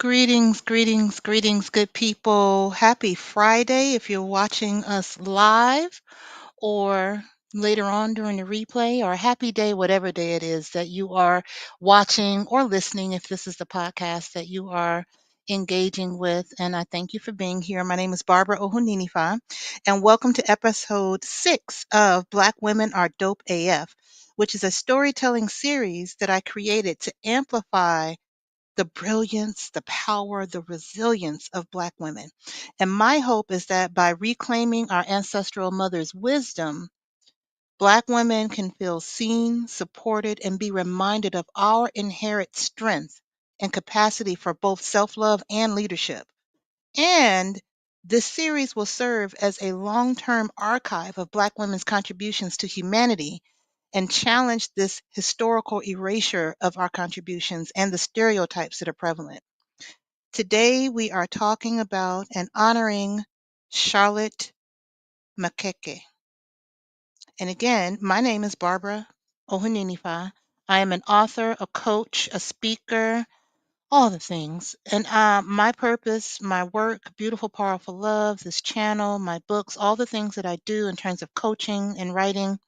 Greetings, greetings, greetings, good people. Happy Friday if you're watching us live or later on during the replay, or happy day, whatever day it is that you are watching or listening, if this is the podcast that you are engaging with. And I thank you for being here. My name is Barbara Ohuninifa, and welcome to episode 6 of Black Women Are Dope AF, which is a storytelling series that I created to amplify the brilliance, the power, the resilience of Black women. And my hope is that by reclaiming our ancestral mother's wisdom, Black women can feel seen, supported, and be reminded of our inherent strength and capacity for both self love and leadership. And this series will serve as a long term archive of Black women's contributions to humanity and challenge this historical erasure of our contributions and the stereotypes that are prevalent. Today, we are talking about and honoring Charlotte Maxeke. And again, my name is Barbara Ohuninifa. I am an author, a coach, a speaker, all the things. And my purpose, my work, Beautiful, Powerful Love, this channel, my books, all the things that I do in terms of coaching and writing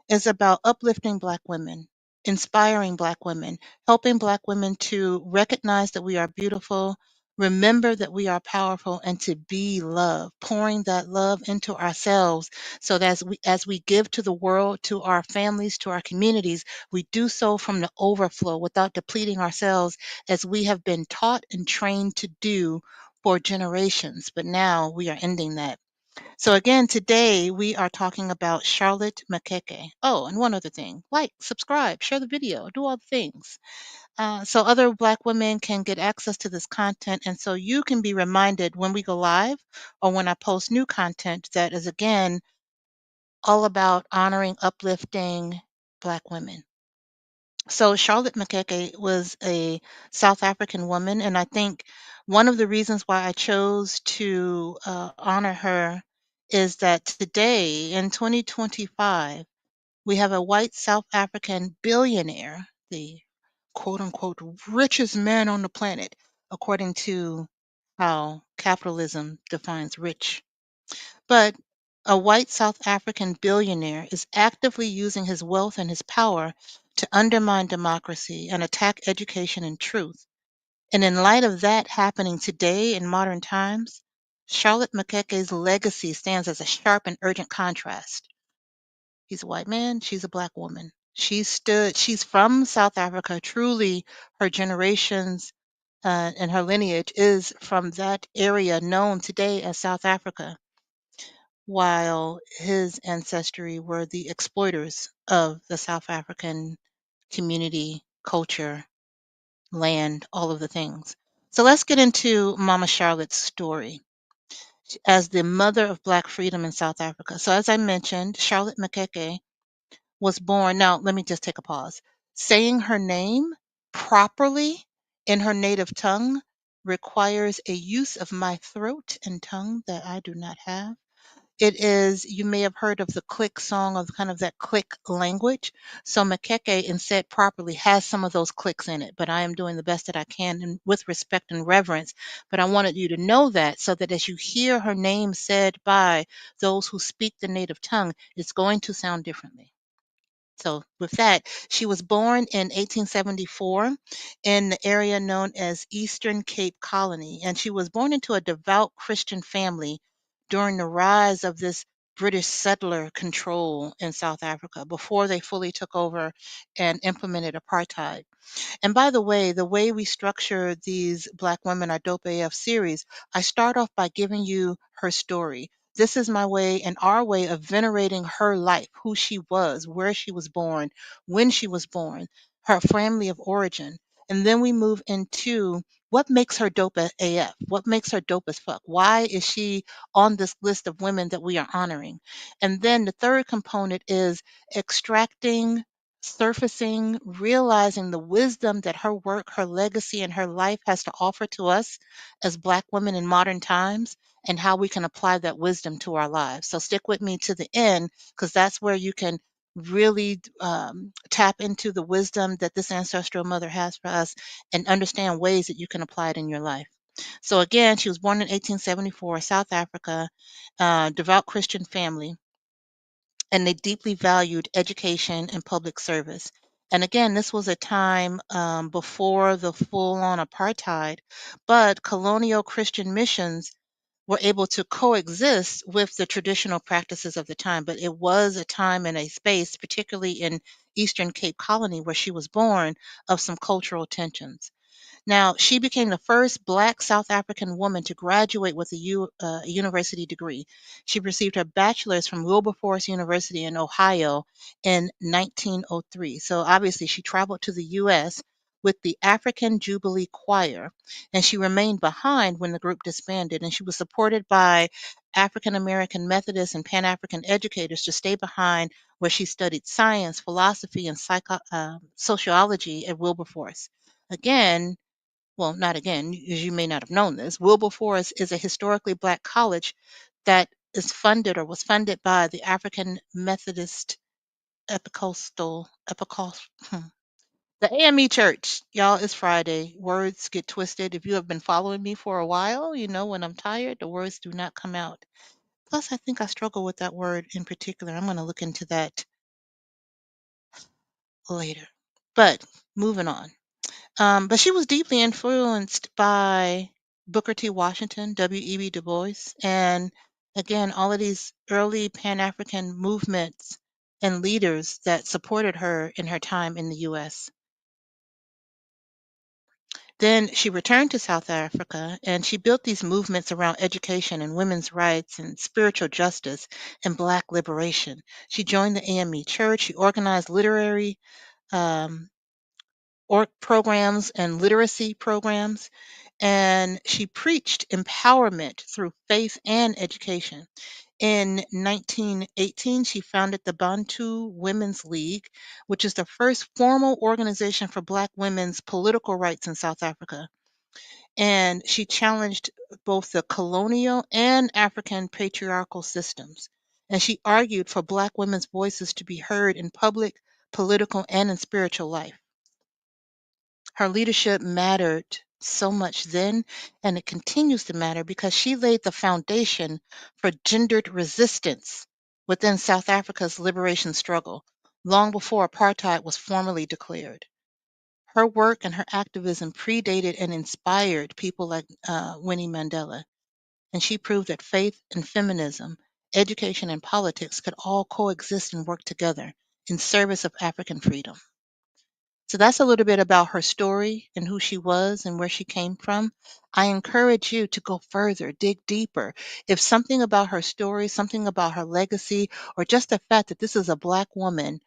is about uplifting Black women, inspiring Black women, helping Black women to recognize that we are beautiful, remember that we are powerful, and to be love, pouring that love into ourselves so that as we give to the world, to our families, to our communities, we do so from the overflow without depleting ourselves as we have been taught and trained to do for generations. But now we are ending that. So again, today we are talking about Charlotte Maxeke. Oh, and one other thing, like, subscribe, share the video, do all the things. So other Black women can get access to this content. And so you can be reminded when we go live or when I post new content that is, again, all about honoring, uplifting Black women. So Charlotte Maxeke was a South African woman, and I think one of the reasons why I chose to honor her is that today in 2025 we have a white South African billionaire, the quote unquote richest man on the planet, according to how capitalism defines rich. But a white South African billionaire is actively using his wealth and his power to undermine democracy and attack education and truth. And in light of that happening today in modern times, Charlotte Maxeke's legacy stands as a sharp and urgent contrast. He's a white man, she's a Black woman. She's from South Africa. Truly, her generations and her lineage is from that area known today as South Africa, while his ancestry were the exploiters of the South African community, culture, land, all of the things. So let's get into Mama Charlotte's story as the mother of Black freedom in South Africa. So, as I mentioned, Charlotte Maxeke was born. Now, let me just take a pause. Saying her name properly in her native tongue requires a use of my throat and tongue that I do not have. It is, you may have heard of the click song, of kind of that click language. So Makeke, and said properly, has some of those clicks in it, but I am doing the best that I can and with respect and reverence. But I wanted you to know that so that as you hear her name said by those who speak the native tongue, it's going to sound differently. So, with that, she was born in 1874 in the area known as Eastern Cape Colony, and she was born into a devout Christian family during the rise of this British settler control in South Africa before they fully took over and implemented apartheid. And by the way we structure these Black Women Are Dope AF series, I start off by giving you her story. This is my way and our way of venerating her life, who she was, where she was born, when she was born, her family of origin. And then we move into what makes her dope AF? What makes her dope as fuck? Why is she on this list of women that we are honoring? And then the third component is extracting, surfacing, realizing the wisdom that her work, her legacy, and her life has to offer to us as Black women in modern times, and how we can apply that wisdom to our lives. So stick with me to the end because that's where you can really tap into the wisdom that this ancestral mother has for us and understand ways that you can apply it in your life. So again, she was born in 1874, South Africa, devout Christian family, and they deeply valued education and public service. And again, this was a time before the full on apartheid, but colonial Christian missions were able to coexist with the traditional practices of the time. But it was a time and a space, particularly in Eastern Cape Colony, where she was born, of some cultural tensions. Now, she became the first Black South African woman to graduate with a university degree. She received her bachelor's from Wilberforce University in Ohio in 1903. So obviously, she traveled to the U.S. with the African Jubilee Choir, and she remained behind when the group disbanded. And she was supported by African American Methodists and Pan African educators to stay behind, where she studied science, philosophy, and sociology at Wilberforce. Again, well, not again, as you may not have known this, Wilberforce is a historically Black college that is funded or was funded by the African Methodist Episcopal, the AME Church. Y'all, it's Friday. Words get twisted. If you have been following me for a while, you know when I'm tired, the words do not come out. Plus, I think I struggle with that word in particular. I'm going to look into that later. But moving on. But she was deeply influenced by Booker T. Washington, W.E.B. Du Bois, and again, all of these early Pan African movements and leaders that supported her in her time in the U.S. Then she returned to South Africa and she built these movements around education and women's rights and spiritual justice and Black liberation. She joined the AME Church. She organized literary um, programs and literacy programs, and she preached empowerment through faith and education. In 1918, she founded the Bantu Women's League, which is the first formal organization for Black women's political rights in South Africa. And she challenged both the colonial and African patriarchal systems. And she argued for Black women's voices to be heard in public, political, and in spiritual life. Her leadership mattered so much then, and it continues to matter because she laid the foundation for gendered resistance within South Africa's liberation struggle long before apartheid was formally declared. Her work and her activism predated and inspired people like Winnie Mandela, and she proved that faith and feminism, education and politics could all coexist and work together in service of African freedom. So that's a little bit about her story and who she was and where she came from. I encourage you to go further, dig deeper. If something about her story, something about her legacy, or just the fact that this is a Black woman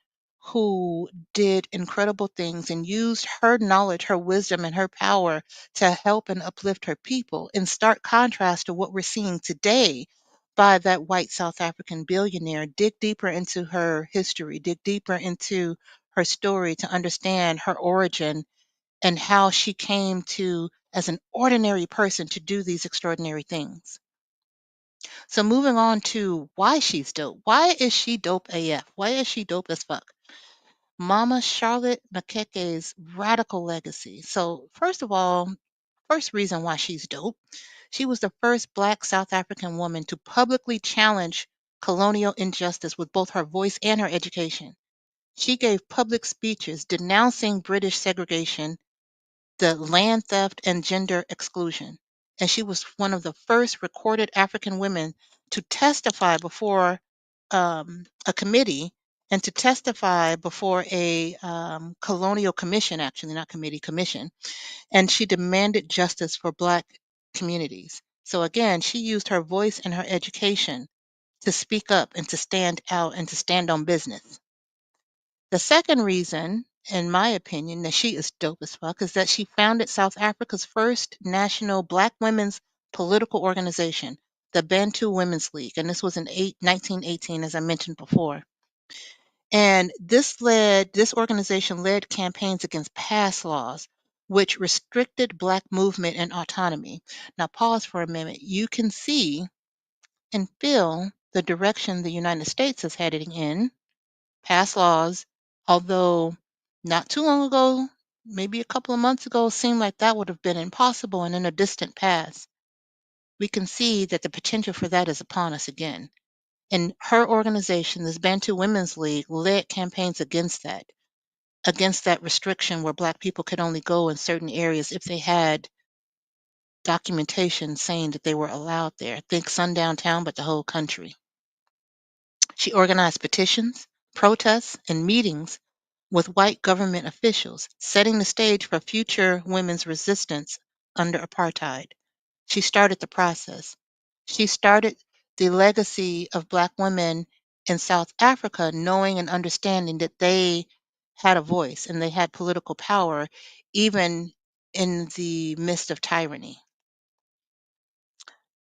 who did incredible things and used her knowledge, her wisdom, and her power to help and uplift her people, in stark contrast to what we're seeing today by that white South African billionaire, dig deeper into her history, dig deeper into her story to understand her origin and how she came to, as an ordinary person, to do these extraordinary things. So moving on to why she's dope. Why is she dope AF? Why is she dope as fuck? Mama Charlotte Maxeke's radical legacy. So first of all, first reason why she's dope, she was the first Black South African woman to publicly challenge colonial injustice with both her voice and her education. She gave public speeches denouncing British segregation, the land theft, and gender exclusion. And she was one of the first recorded African women to testify before a committee and to testify before a colonial commission, actually, not committee, commission. And she demanded justice for Black communities. So again, she used her voice and her education to speak up and to stand out and to stand on business. The second reason, in my opinion, that she is dope as fuck is that she founded South Africa's first national Black women's political organization, the Bantu Women's League. And this was in 1918, as I mentioned before. And this organization led campaigns against past laws which restricted Black movement and autonomy. Now, pause for a minute. You can see and feel the direction the United States is heading in pass laws, although not too long ago, maybe a couple of months ago, seemed like that would have been impossible and in a distant past. We can see that the potential for that is upon us again. And her organization, this Bantu Women's League, led campaigns against that restriction where Black people could only go in certain areas if they had documentation saying that they were allowed there. Think Sundown Town, but the whole country. She organized petitions, protests, and meetings with white government officials, setting the stage for future women's resistance under apartheid. She started the process. She started the legacy of Black women in South Africa, knowing and understanding that they had a voice and they had political power, even in the midst of tyranny.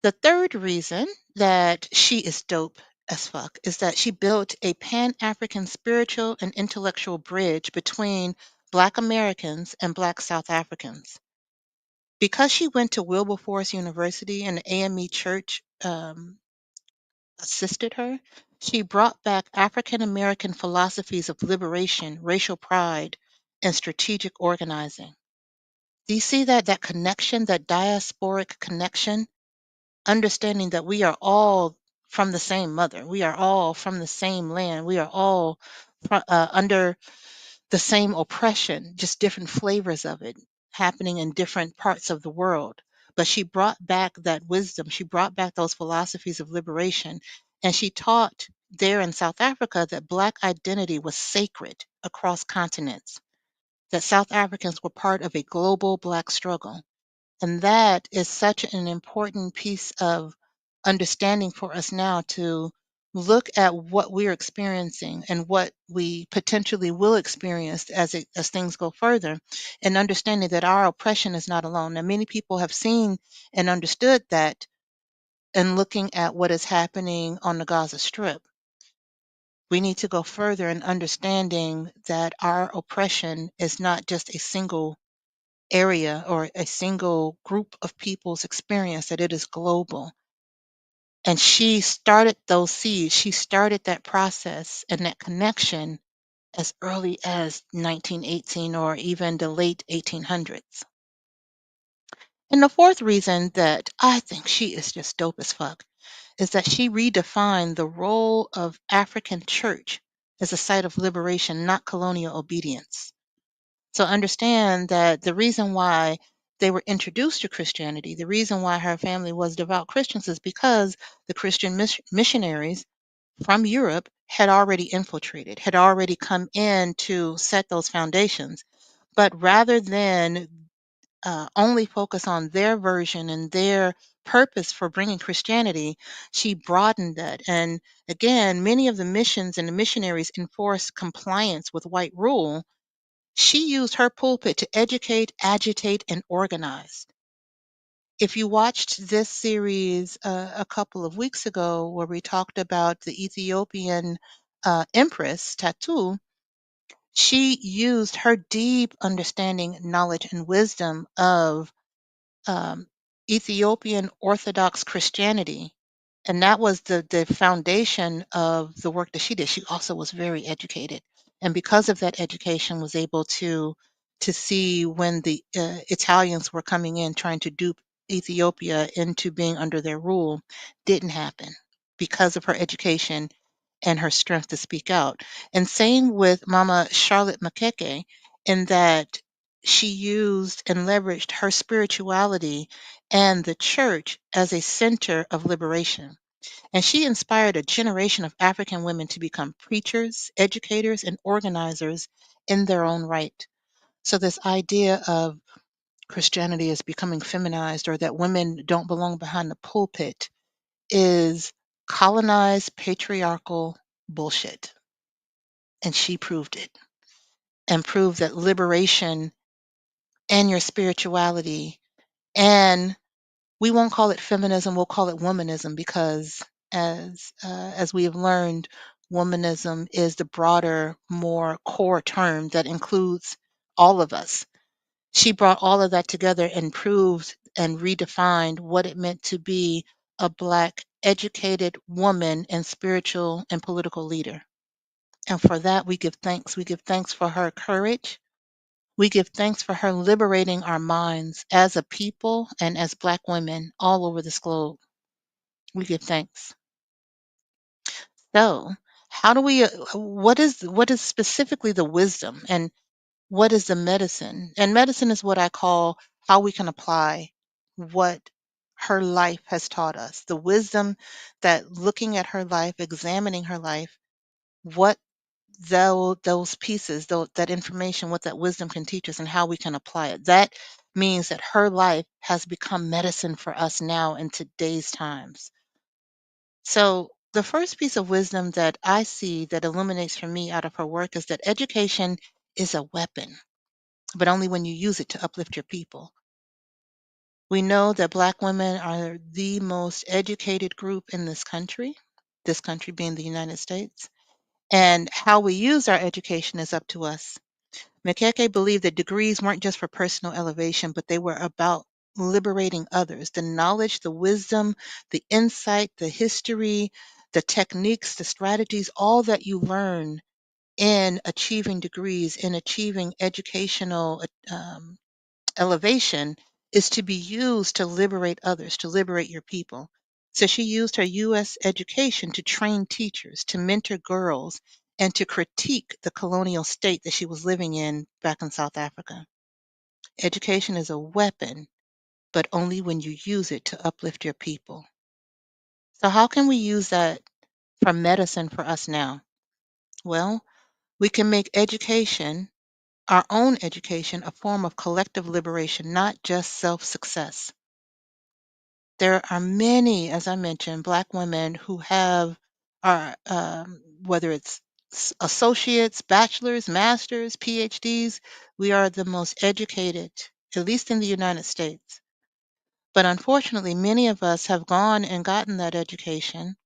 The third reason that she is dope as fuck is that she built a Pan African spiritual and intellectual bridge between Black Americans and Black South Africans. Because she went to Wilberforce University and the AME Church assisted her, she brought back African American philosophies of liberation, racial pride, and strategic organizing. Do you see that connection, that diasporic connection? Understanding that we are all from the same mother, we are all from the same land, we are all under the same oppression, just different flavors of it happening in different parts of the world. But she brought back that wisdom, she brought back those philosophies of liberation, and she taught there in South Africa that Black identity was sacred across continents, that South Africans were part of a global Black struggle. And that is such an important piece of understanding for us now to look at what we're experiencing and what we potentially will experience as things go further, and understanding that our oppression is not alone. Now, many people have seen and understood that in looking at what is happening on the Gaza Strip. We need to go further in understanding that our oppression is not just a single area or a single group of people's experience, that it is global. And she started those seeds, she started that process and that connection as early as 1918 or even the late 1800s. And the fourth reason that I think she is just dope as fuck is that she redefined the role of African church as a site of liberation, not colonial obedience. So understand that the reason why they were introduced to Christianity, the reason why her family was devout Christians, is because the Christian missionaries from Europe had already infiltrated, had already come in to set those foundations. But rather than only focus on their version and their purpose for bringing Christianity, she broadened that. And again, many of the missions and the missionaries enforced compliance with white rule. She used her pulpit to educate, agitate, and organize. If you watched this series a couple of weeks ago, where we talked about the Ethiopian empress, Tatu, she used her deep understanding, knowledge, and wisdom of um, Ethiopian Orthodox Christianity. And that was the foundation of the work that she did. She also was very educated. And because of that education, was able to see when the Italians were coming in trying to dupe Ethiopia into being under their rule, didn't happen because of her education and her strength to speak out. And same with Mama Charlotte Maxeke, in that she used and leveraged her spirituality and the church as a center of liberation. And she inspired a generation of African women to become preachers, educators, and organizers in their own right. So, this idea of Christianity is becoming feminized, or that women don't belong behind the pulpit, is colonized patriarchal bullshit. And she proved it, and proved that liberation and your spirituality, and we won't call it feminism, we'll call it womanism, because as we have learned, womanism is the broader, more core term that includes all of us. She brought all of that together and proved and redefined what it meant to be a Black educated woman and spiritual and political leader. And for that, we give thanks. We give thanks for her courage. We give thanks for her liberating our minds as a people and as Black women all over this globe. We give thanks. So, how do we, what is specifically the wisdom and what is the medicine? And medicine is what I call how we can apply what her life has taught us. The wisdom that looking at her life, examining her life, what those pieces, that information, what that wisdom can teach us and how we can apply it. That means that her life has become medicine for us now in today's times. So, the first piece of wisdom that I see that illuminates for me out of her work is that education is a weapon, but only when you use it to uplift your people. We know that Black women are the most educated group in this country being the United States. And how we use our education is up to us. Maxeke believed that degrees weren't just for personal elevation, but they were about liberating others. The knowledge, the wisdom, the insight, the history, the techniques, the strategies, all that you learn in achieving degrees, in achieving educational elevation, is to be used to liberate others, to liberate your people. So she used her U.S. education to train teachers, to mentor girls, and to critique the colonial state that she was living in back in South Africa. Education is a weapon, but only when you use it to uplift your people. So, how can we use that for medicine for us now? Well, we can make education, our own education, a form of collective liberation, not just self success. There are many, as I mentioned, Black women who have are whether it's associates, bachelors, masters, PhDs. We are the most educated, at least in the United States. But unfortunately, many of us have gone and gotten that education,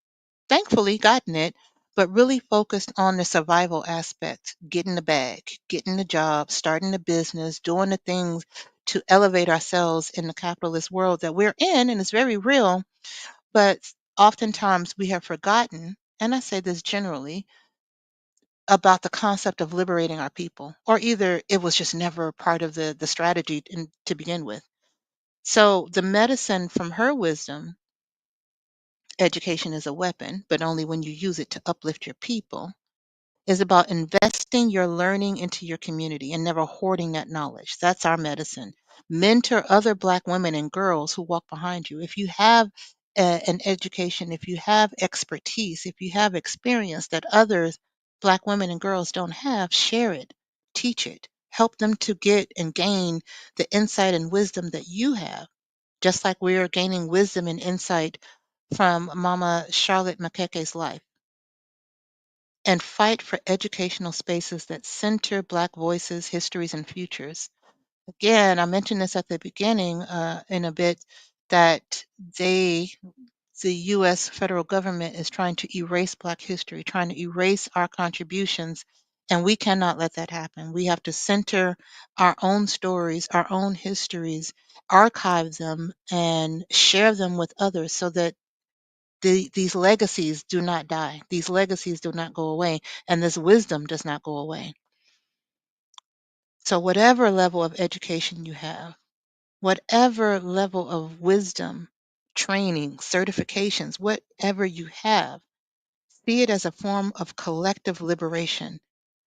thankfully gotten it, but really focused on the survival aspect, getting the bag, getting the job, starting a business, doing the things to elevate ourselves in the capitalist world that we're in, and it's very real. But oftentimes we have forgotten, and I say this generally, about the concept of liberating our people, or either it was just never part of the strategy to begin with. So the medicine from her wisdom, education is a weapon, but only when you use it to uplift your people, is about investing your learning into your community and never hoarding that knowledge. That's our medicine. Mentor other Black women and girls who walk behind you. If you have an education, if you have expertise, if you have experience that others, Black women and girls, don't have, share it, teach it, help them to get and gain the insight and wisdom that you have, just like we are gaining wisdom and insight from Mama Charlotte Maxeke's life. And fight for educational spaces that center Black voices, histories, and futures. Again, I mentioned this at the beginning in a bit that they, the U.S. federal government, is trying to erase Black history, trying to erase our contributions, and we cannot let that happen. We have to center our own stories, our own histories, archive them, and share them with others so that these legacies do not die. These legacies do not go away, and this wisdom does not go away. So, whatever level of education you have, whatever level of wisdom, training, certifications, whatever you have, see it as a form of collective liberation,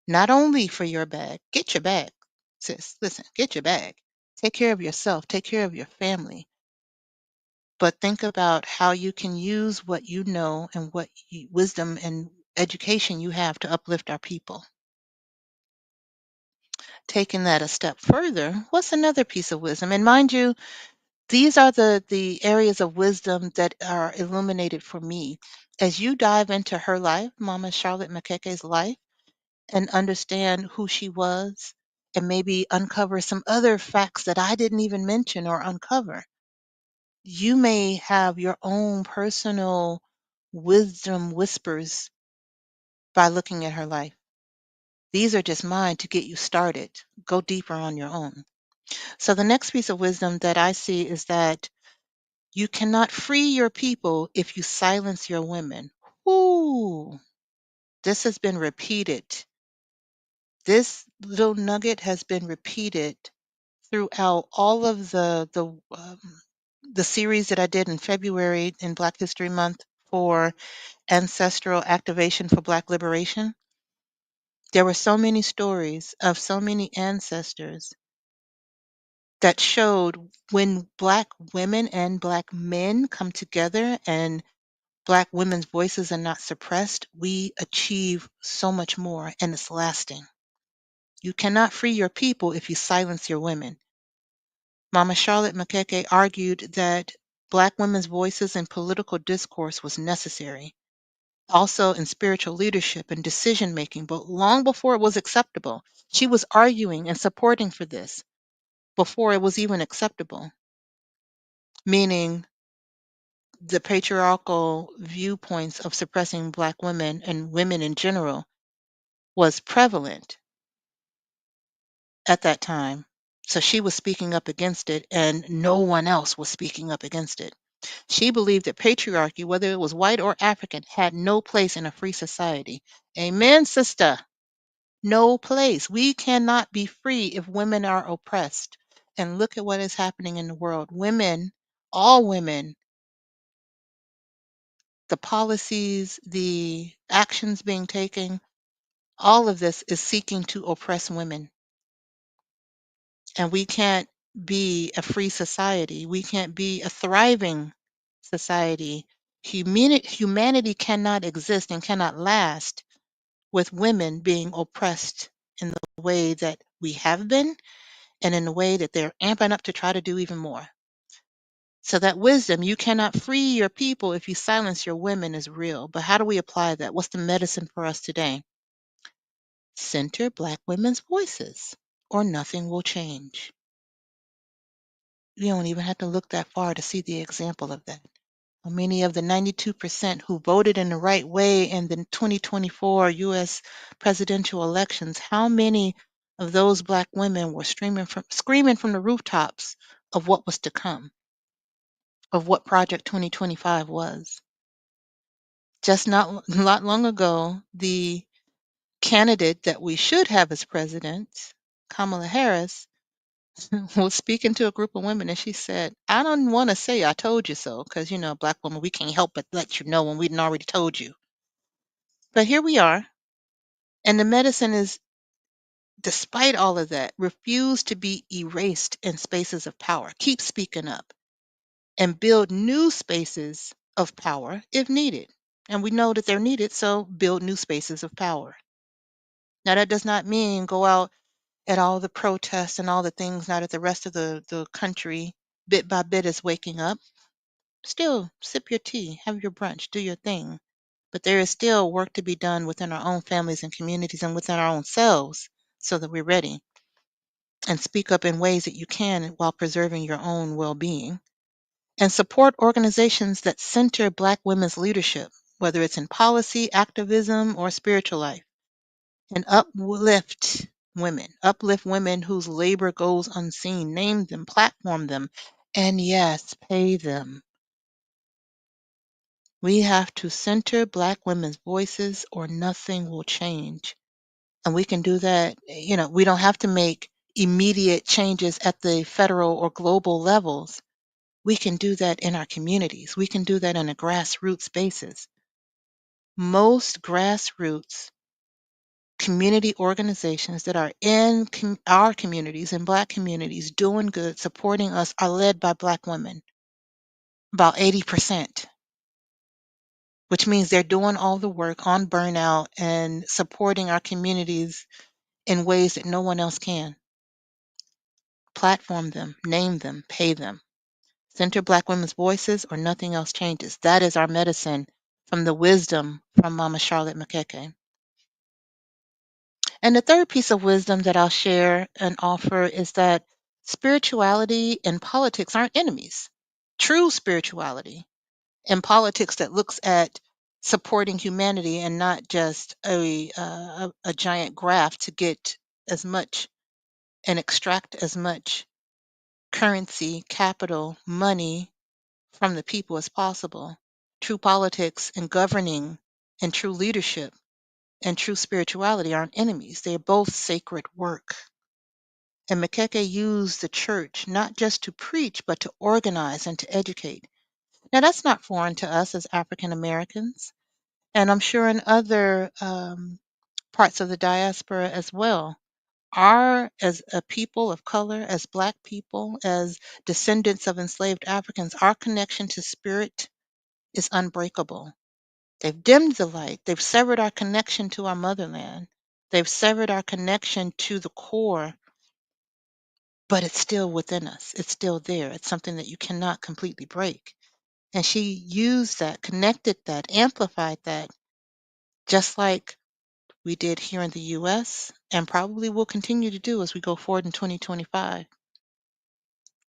not only for your bag. Get your bag, sis. Listen, get your bag. Take care of yourself, take care of your family, but think about how you can use what you know and what wisdom and education you have to uplift our people. Taking that a step further, what's another piece of wisdom? And mind you, these are the areas of wisdom that are illuminated for me. As you dive into her life, Mama Charlotte Maxeke's life, and understand who she was, and maybe uncover some other facts that I didn't even mention or uncover, you may have your own personal wisdom whispers by looking at her life. These are just mine to get you started. Go deeper on your own. So, the next piece of wisdom that I see is that you cannot free your people if you silence your women. Ooh, This has been repeated. This little nugget has been repeated throughout all of the series that I did in February in Black History Month for ancestral activation for Black liberation. There were so many stories of so many ancestors that showed when Black women and Black men come together and Black women's voices are not suppressed, we achieve so much more and it's lasting. You cannot free your people if you silence your women. Mama Charlotte Maxeke argued that Black women's voices in political discourse was necessary, also in spiritual leadership and decision making, but long before it was acceptable. She was arguing and supporting for this before it was even acceptable, meaning the patriarchal viewpoints of suppressing Black women and women in general was prevalent at that time. So she was speaking up against it, and no one else was speaking up against it. She believed that patriarchy, whether it was white or African, had no place in a free society. Amen, sister. No place. We cannot be free if women are oppressed. And look at what is happening in the world. Women, all women, the policies, the actions being taken, all of this is seeking to oppress women. And we can't be a free society. We can't be a thriving society. Humanity cannot exist and cannot last with women being oppressed in the way that we have been and in the way that they're amping up to try to do even more. So that wisdom, you cannot free your people if you silence your women, is real. But how do we apply that? What's the medicine for us today? Center Black women's voices, or nothing will change. You don't even have to look that far to see the example of that. Many of the 92% who voted in the right way in the 2024 U.S. presidential elections, how many of those Black women were screaming from the rooftops of what was to come, of what Project 2025 was? Just not long ago, the candidate that we should have as president, Kamala Harris, was speaking to a group of women and she said, I don't want to say I told you so because, Black women, we can't help but let you know when we'd already told you. But here we are. And the medicine is, despite all of that, refuse to be erased in spaces of power. Keep speaking up and build new spaces of power if needed. And we know that they're needed, so build new spaces of power. Now, that does not mean go out at all the protests and all the things now that the rest of the country, bit by bit, is waking up. Still, sip your tea, have your brunch, do your thing. But there is still work to be done within our own families and communities and within our own selves so that we're ready. And speak up in ways that you can while preserving your own well being. And support organizations that center Black women's leadership, whether it's in policy, activism, or spiritual life. And uplift women whose labor goes unseen. Name them, platform them, and yes, pay them. We have to center Black women's voices or nothing will change. And we can do that, we don't have to make immediate changes at the federal or global levels. We can do that in our communities. We can do that on a grassroots basis. Most grassroots community organizations that are in our communities and Black communities doing good, supporting us, are led by Black women, about 80%, which means they're doing all the work on burnout and supporting our communities in ways that no one else can. Platform them, name them, pay them. Center Black women's voices or nothing else changes. That is our medicine from the wisdom from Mama Charlotte Maxeke. And the third piece of wisdom that I'll share and offer is that spirituality and politics aren't enemies. True spirituality and politics that looks at supporting humanity and not just a giant graph to get as much and extract as much currency, capital, money from the people as possible. True politics and governing and true leadership and true spirituality aren't enemies. They're both sacred work. And Maxeke used the church not just to preach, but to organize and to educate. Now, that's not foreign to us as African Americans, and I'm sure in other parts of the diaspora as well. As a people of color, as Black people, as descendants of enslaved Africans, our connection to spirit is unbreakable. They've dimmed the light. They've severed our connection to our motherland. They've severed our connection to the core, but it's still within us. It's still there. It's something that you cannot completely break. And she used that, connected that, amplified that, just like we did here in the US and probably will continue to do as we go forward in 2025,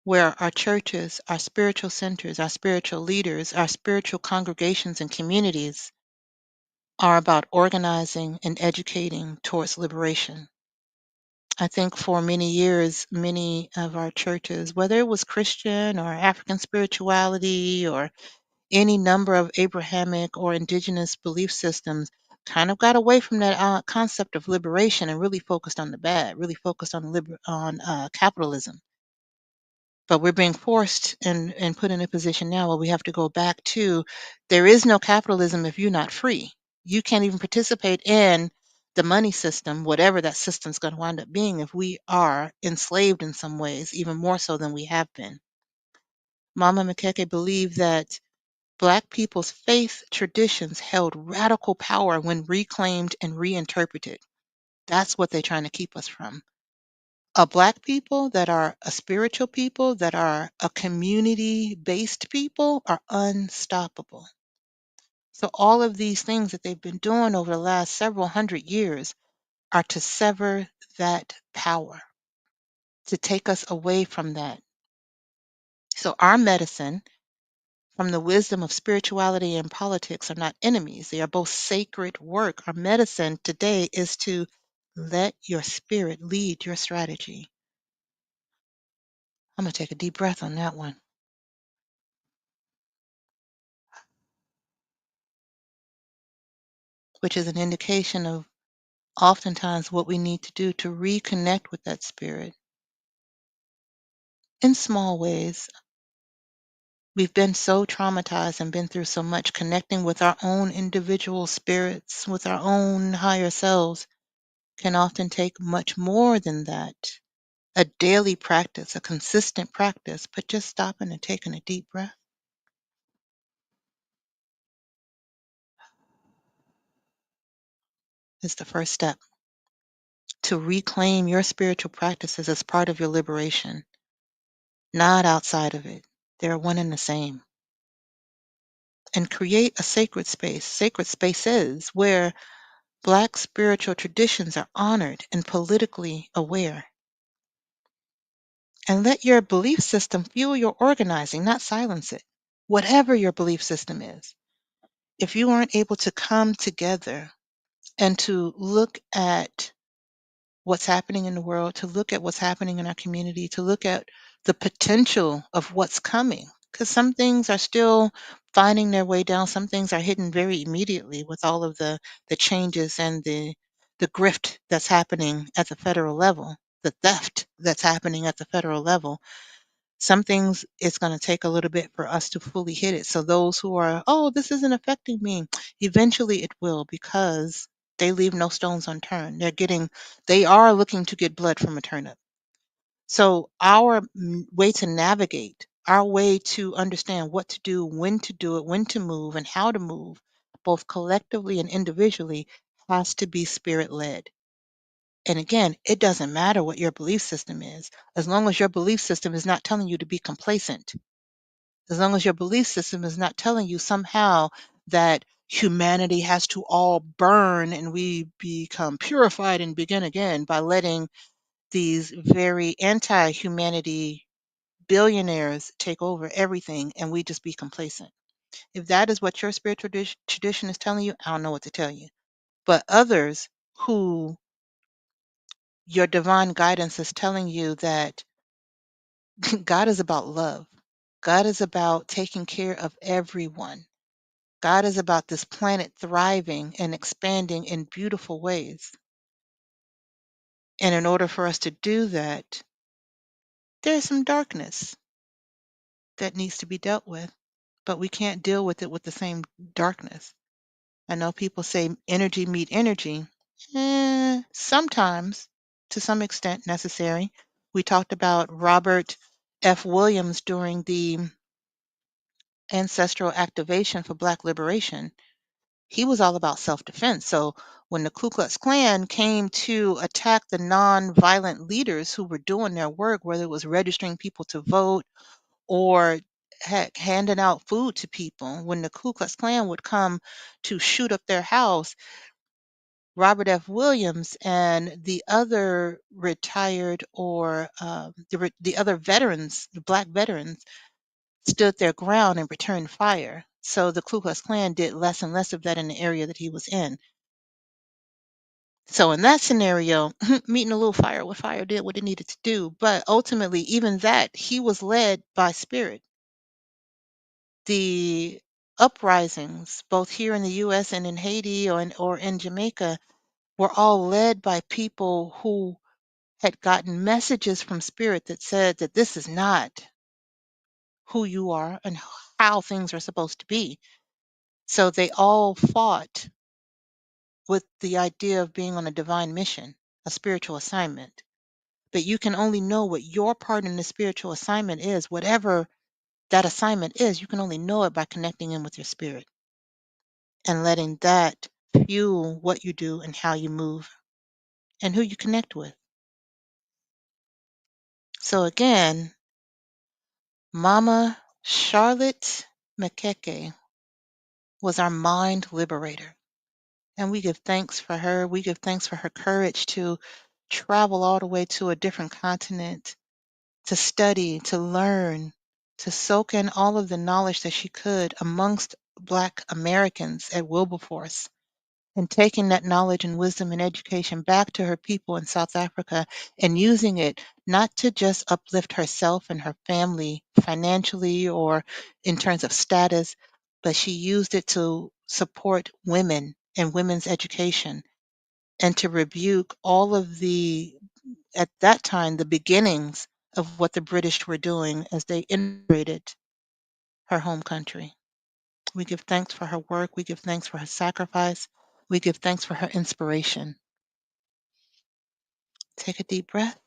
where our churches, our spiritual centers, our spiritual leaders, our spiritual congregations and communities are about organizing and educating towards liberation. I think for many years, many of our churches, whether it was Christian or African spirituality or any number of Abrahamic or indigenous belief systems, kind of got away from that concept of liberation and really focused on the bad, really focused on capitalism. But we're being forced and put in a position now where we have to go back to there is no capitalism if you're not free. You can't even participate in the money system, whatever that system's going to wind up being, if we are enslaved in some ways, even more so than we have been. Mama Makeke believed that Black people's faith traditions held radical power when reclaimed and reinterpreted. That's what they're trying to keep us from. A Black people that are a spiritual people, that are a community based people, are unstoppable. So, all of these things that they've been doing over the last several hundred years are to sever that power, to take us away from that. So, our medicine from the wisdom of spirituality and politics are not enemies. They are both sacred work. Our medicine today is to let your spirit lead your strategy. I'm going to take a deep breath on that one, which is an indication of oftentimes what we need to do to reconnect with that spirit in small ways. We've been so traumatized and been through so much. Connecting with our own individual spirits, with our own higher selves, can often take much more than that. A daily practice, a consistent practice, but just stopping and taking a deep breath is the first step to reclaim your spiritual practices as part of your liberation, not outside of it. They're one and the same. And create a sacred spaces where Black spiritual traditions are honored and politically aware. And let your belief system fuel your organizing, not silence it. Whatever your belief system is, if you aren't able to come together and to look at what's happening in the world, to look at what's happening in our community, to look at the potential of what's coming. Because some things are still finding their way down. Some things are hidden very immediately with all of the changes and the grift that's happening at the federal level, the theft that's happening at the federal level. Some things it's going to take a little bit for us to fully hit it. So those who are, oh, this isn't affecting me, eventually it will because they leave no stones unturned. They are looking to get blood from a turnip. So our way to navigate, our way to understand what to do, when to do it, when to move, and how to move, both collectively and individually, has to be spirit led. And again, it doesn't matter what your belief system is, as long as your belief system is not telling you to be complacent, as long as your belief system is not telling you somehow that humanity has to all burn and we become purified and begin again by letting these very anti humanity billionaires take over everything and we just be complacent. If that is what your spiritual tradition is telling you, I don't know what to tell you. But others who your divine guidance is telling you that God is about love. God is about taking care of everyone. God is about this planet thriving and expanding in beautiful ways. And in order for us to do that, there's some darkness that needs to be dealt with, but we can't deal with it with the same darkness. I know people say energy meet energy. Sometimes, to some extent, necessary. We talked about Robert F. Williams during the ancestral activation for Black liberation. He was all about self-defense. So when the Ku Klux Klan came to attack the non-violent leaders who were doing their work, whether it was registering people to vote or heck, handing out food to people, when the Ku Klux Klan would come to shoot up their house, Robert F. Williams and the other retired or the other veterans, the Black veterans, stood their ground and returned fire. So the Ku Klux Klan did less and less of that in the area that he was in. So in that scenario, meeting a little fire with fire did what it needed to do. But ultimately, even that, he was led by spirit. The uprisings, both here in the US and in Haiti or in Jamaica, were all led by people who had gotten messages from spirit that said that this is not who you are and how things are supposed to be. So they all fought with the idea of being on a divine mission, a spiritual assignment. But you can only know what your part in the spiritual assignment is, whatever that assignment is, you can only know it by connecting in with your spirit and letting that fuel what you do and how you move and who you connect with. So again, Mama Charlotte Maxeke was our mind liberator. And we give thanks for her. We give thanks for her courage to travel all the way to a different continent, to study, to learn, to soak in all of the knowledge that she could amongst Black Americans at Wilberforce, and taking that knowledge and wisdom and education back to her people in South Africa and using it not to just uplift herself and her family financially or in terms of status, but she used it to support women and women's education and to rebuke all of the, at that time, the beginnings of what the British were doing as they integrated her home country. We give thanks for her work. We give thanks for her sacrifice. We give thanks for her inspiration. Take a deep breath.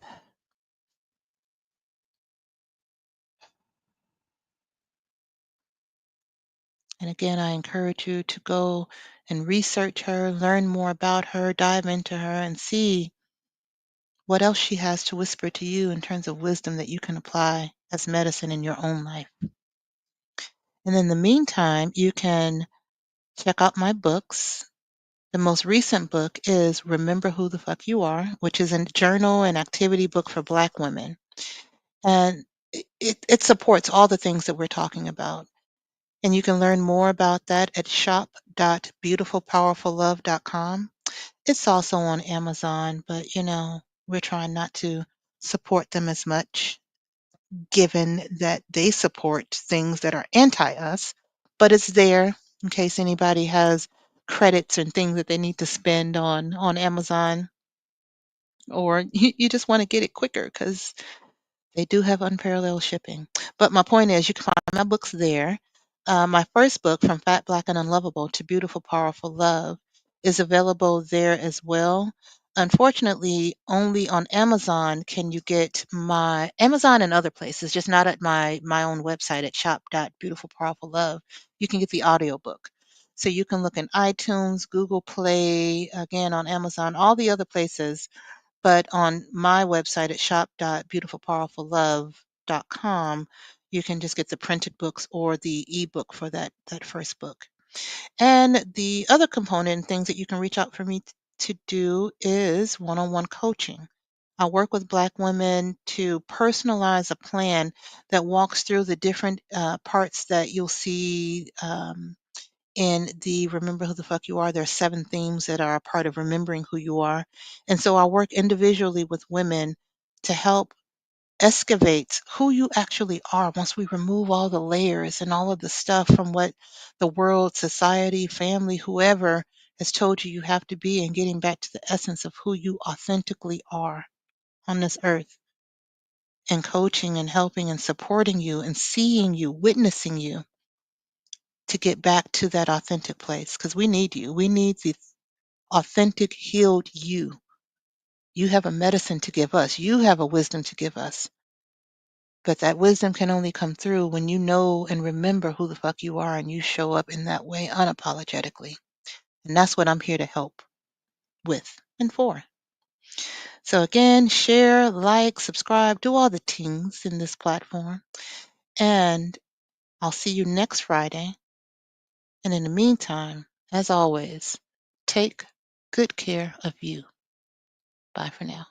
And again, I encourage you to go and research her, learn more about her, dive into her, and see what else she has to whisper to you in terms of wisdom that you can apply as medicine in your own life. And in the meantime, you can check out my books. The most recent book is Remember Who the Fuck You Are, which is a journal and activity book for Black women. And it supports all the things that we're talking about. And you can learn more about that at shop.beautifulpowerfullove.com. It's also on Amazon, but we're trying not to support them as much, given that they support things that are anti us. But it's there in case anybody has credits and things that they need to spend on Amazon, or you just want to get it quicker because they do have unparalleled shipping. But my point is, you can find my books there. My first book, From Fat, Black, and Unlovable to Beautiful, Powerful Love, is available there as well. Unfortunately, only on Amazon can you get my Amazon and other places, just not at my own website at shop.beautifulpowerfullove. You can get the audiobook. So you can look in iTunes, Google Play, again on Amazon, all the other places, but on my website at shop.beautifulpowerfullove.com, you can just get the printed books or the ebook for that first book. And the other component and things that you can reach out for me to do is one-on-one coaching. I work with Black women to personalize a plan that walks through the different parts that you'll see in the Remember Who the Fuck You Are. There are 7 themes that are a part of remembering who you are. And so I work individually with women to help excavates who you actually are once we remove all the layers and all of the stuff from what the world, society, family, whoever has told you you have to be, and getting back to the essence of who you authentically are on this earth, and coaching and helping and supporting you and seeing you, witnessing you to get back to that authentic place, because we need you. We need the authentic, healed you. You have a medicine to give us. You have a wisdom to give us. But that wisdom can only come through when you know and remember who the fuck you are and you show up in that way unapologetically. And that's what I'm here to help with and for. So again, share, like, subscribe, do all the things in this platform. And I'll see you next Friday. And in the meantime, as always, take good care of you. Bye for now.